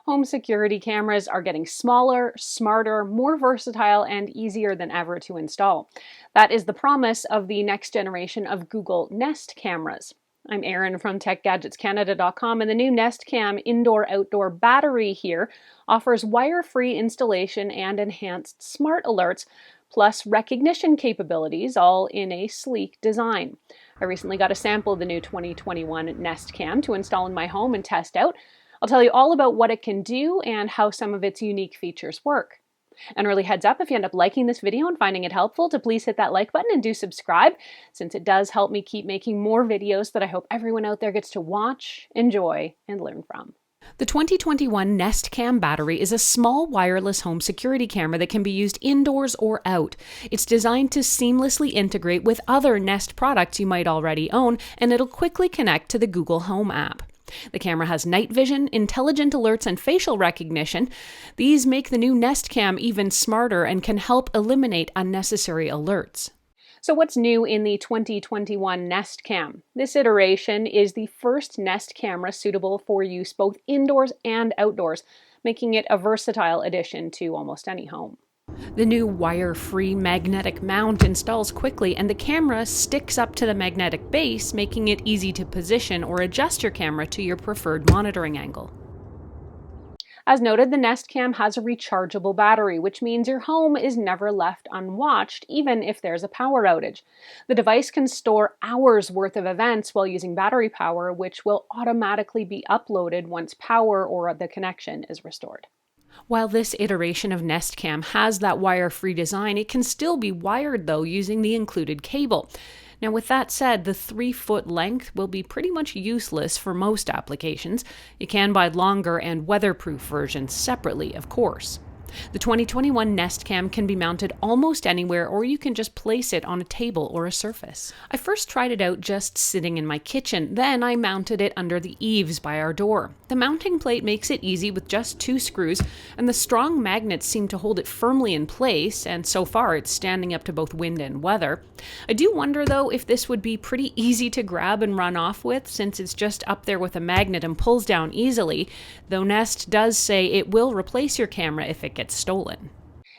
Home security cameras are getting smaller, smarter, more versatile, and easier than ever to install. That is the promise of the next generation of Google Nest cameras. I'm Erin from TechGadgetsCanada.com, and the new Nest Cam indoor-outdoor battery here offers wire-free installation and enhanced smart alerts, plus recognition capabilities, all in a sleek design. I recently got a sample of the new 2021 Nest Cam to install in my home and test out. I'll tell you all about what it can do and how some of its unique features work. An early heads up, if you end up liking this video and finding it helpful, to please hit that like button and do subscribe, since it does help me keep making more videos that I hope everyone out there gets to watch, enjoy, and learn from. The 2021 Nest Cam battery is a small wireless home security camera that can be used indoors or out. It's designed to seamlessly integrate with other Nest products you might already own, and it'll quickly connect to the Google Home app. The camera has night vision, intelligent alerts, and facial recognition. These make the new Nest Cam even smarter and can help eliminate unnecessary alerts. So what's new in the 2021 Nest Cam? This iteration is the first Nest camera suitable for use both indoors and outdoors, making it a versatile addition to almost any home. The new wire-free magnetic mount installs quickly, and the camera sticks up to the magnetic base, making it easy to position or adjust your camera to your preferred monitoring angle. As noted, the Nest Cam has a rechargeable battery, which means your home is never left unwatched, even if there's a power outage. The device can store hours worth of events while using battery power, which will automatically be uploaded once power or the connection is restored. While this iteration of Nest Cam has that wire-free design, it can still be wired though using the included cable. Now with that said, the 3-foot length will be pretty much useless for most applications. You can buy longer and weatherproof versions separately, of course. The 2021 Nest Cam can be mounted almost anywhere, or you can just place it on a table or a surface. I first tried it out just sitting in my kitchen, then I mounted it under the eaves by our door. The mounting plate makes it easy with just 2 screws, and the strong magnets seem to hold it firmly in place, and so far it's standing up to both wind and weather. I do wonder though if this would be pretty easy to grab and run off with, since it's just up there with a magnet and pulls down easily, though Nest does say it will replace your camera if it gets stolen.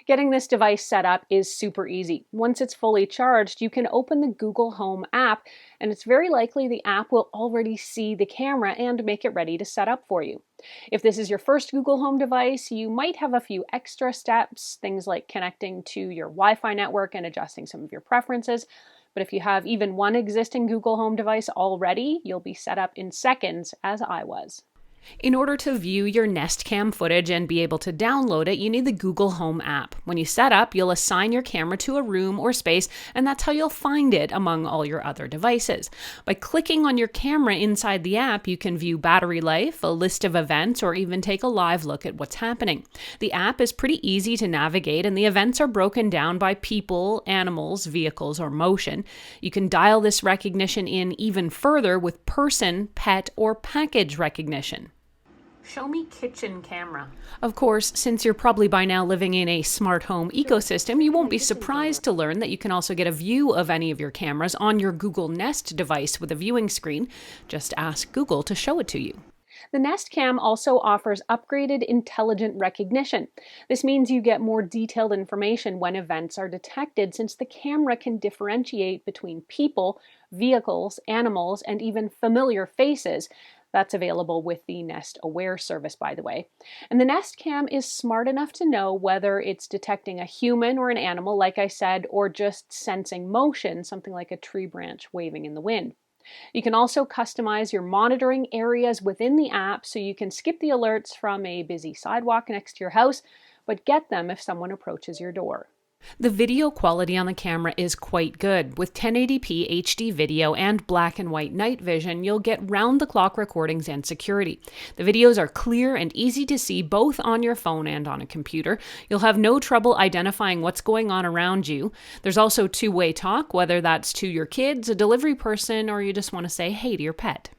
Getting this device set up is super easy. Once it's fully charged, you can open the Google Home app, and it's very likely the app will already see the camera and make it ready to set up for you. If this is your first Google Home device, you might have a few extra steps, things like connecting to your Wi-Fi network and adjusting some of your preferences. But if you have even one existing Google Home device already, you'll be set up in seconds, as I was. In order to view your Nest Cam footage and be able to download it, you need the Google Home app. When you set up, you'll assign your camera to a room or space, and that's how you'll find it among all your other devices. By clicking on your camera inside the app, you can view battery life, a list of events, or even take a live look at what's happening. The app is pretty easy to navigate, and the events are broken down by people, animals, vehicles, or motion. You can dial this recognition in even further with person, pet, or package recognition. Show me kitchen camera. Of course, since you're probably by now living in a smart home ecosystem, you won't be surprised to learn that you can also get a view of any of your cameras on your Google Nest device with a viewing screen. Just ask Google to show it to you. The Nest Cam also offers upgraded intelligent recognition. This means you get more detailed information when events are detected, since the camera can differentiate between people, vehicles, animals, and even familiar faces. That's available with the Nest Aware service, by the way. And the Nest Cam is smart enough to know whether it's detecting a human or an animal, like I said, or just sensing motion, something like a tree branch waving in the wind. You can also customize your monitoring areas within the app, so you can skip the alerts from a busy sidewalk next to your house, but get them if someone approaches your door. The video quality on the camera is quite good. With 1080p HD video and black and white night vision, you'll get round-the-clock recordings and security. The videos are clear and easy to see both on your phone and on a computer. You'll have no trouble identifying what's going on around you. There's also two-way talk, whether that's to your kids, a delivery person, or you just want to say hey to your pet.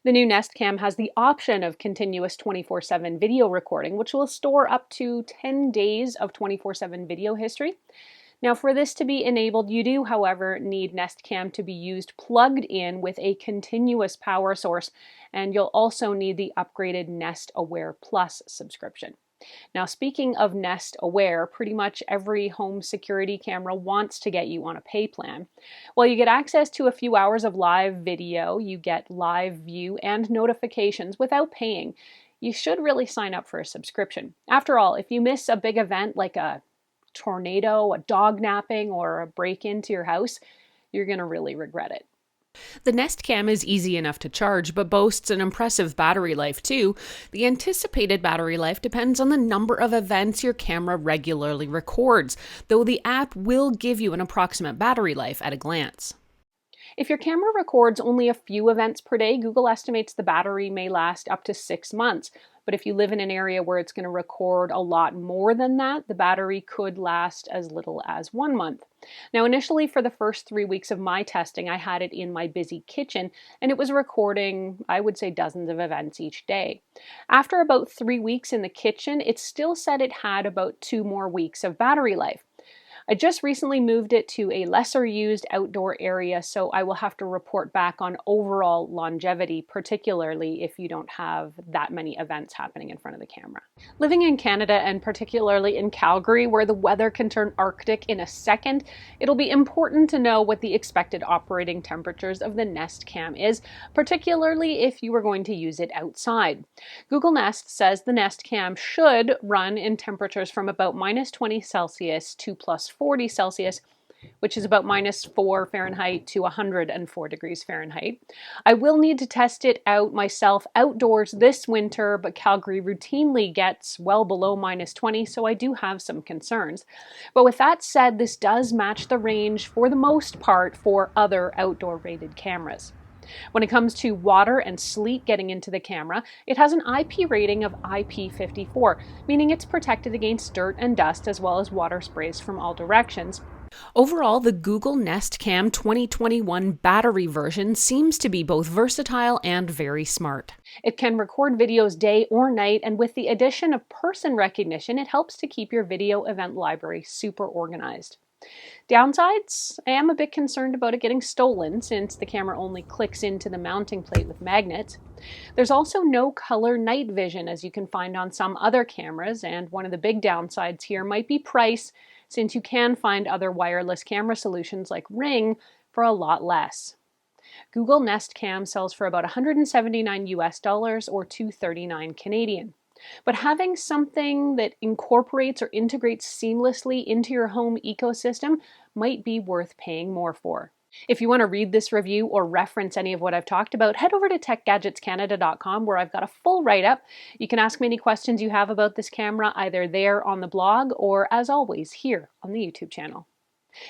The new Nest Cam has the option of continuous 24/7 video recording, which will store up to 10 days of 24/7 video history. Now, for this to be enabled, you do, however, need Nest Cam to be used plugged in with a continuous power source, and you'll also need the upgraded Nest Aware Plus subscription. Now, speaking of Nest Aware, pretty much every home security camera wants to get you on a pay plan. Well, you get access to a few hours of live video, you get live view and notifications without paying. You should really sign up for a subscription. After all, if you miss a big event like a tornado, a dog napping, or a break into your house, you're going to really regret it. The Nest Cam is easy enough to charge, but boasts an impressive battery life too. The anticipated battery life depends on the number of events your camera regularly records, though the app will give you an approximate battery life at a glance. If your camera records only a few events per day, Google estimates the battery may last up to 6 months. But if you live in an area where it's going to record a lot more than that, the battery could last as little as 1 month. Now, initially for the first 3 weeks of my testing, I had it in my busy kitchen, and it was recording, I would say, dozens of events each day. After about 3 weeks in the kitchen, it still said it had about 2 more weeks of battery life. I just recently moved it to a lesser used outdoor area, so I will have to report back on overall longevity, particularly if you don't have that many events happening in front of the camera. Living in Canada, and particularly in Calgary, where the weather can turn Arctic in a second, it'll be important to know what the expected operating temperatures of the Nest Cam is, particularly if you are going to use it outside. Google Nest says the Nest Cam should run in temperatures from about -20 Celsius to +40 Celsius, which is about -4 Fahrenheit to 104 degrees Fahrenheit. I will need to test it out myself outdoors this winter, but Calgary routinely gets well below -20, so I do have some concerns. But with that said, this does match the range for the most part for other outdoor rated cameras. When it comes to water and sleet getting into the camera, it has an IP rating of IP54, meaning it's protected against dirt and dust as well as water sprays from all directions. Overall, the Google Nest Cam 2021 battery version seems to be both versatile and very smart. It can record videos day or night, and with the addition of person recognition, it helps to keep your video event library super organized. Downsides, I am a bit concerned about it getting stolen since the camera only clicks into the mounting plate with magnets. There's also no color night vision as you can find on some other cameras, and one of the big downsides here might be price, since you can find other wireless camera solutions like Ring for a lot less. Google Nest Cam sells for about $179 US or $239 Canadian. But having something that incorporates or integrates seamlessly into your home ecosystem might be worth paying more for. If you want to read this review or reference any of what I've talked about, head over to techgadgetscanada.com where I've got a full write-up. You can ask me any questions you have about this camera either there on the blog or, as always, here on the YouTube channel.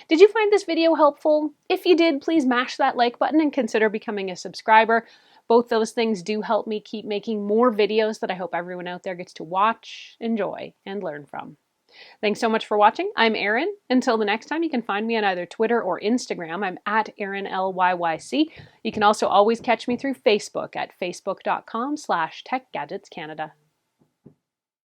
Did you find this video helpful? If you did, please mash that like button and consider becoming a subscriber. Both those things do help me keep making more videos that I hope everyone out there gets to watch, enjoy, and learn from. Thanks so much for watching. I'm Erin. Until the next time, you can find me on either Twitter or Instagram. I'm at ErinLYYC. You can also always catch me through Facebook at facebook.com/TechGadgetsCanada.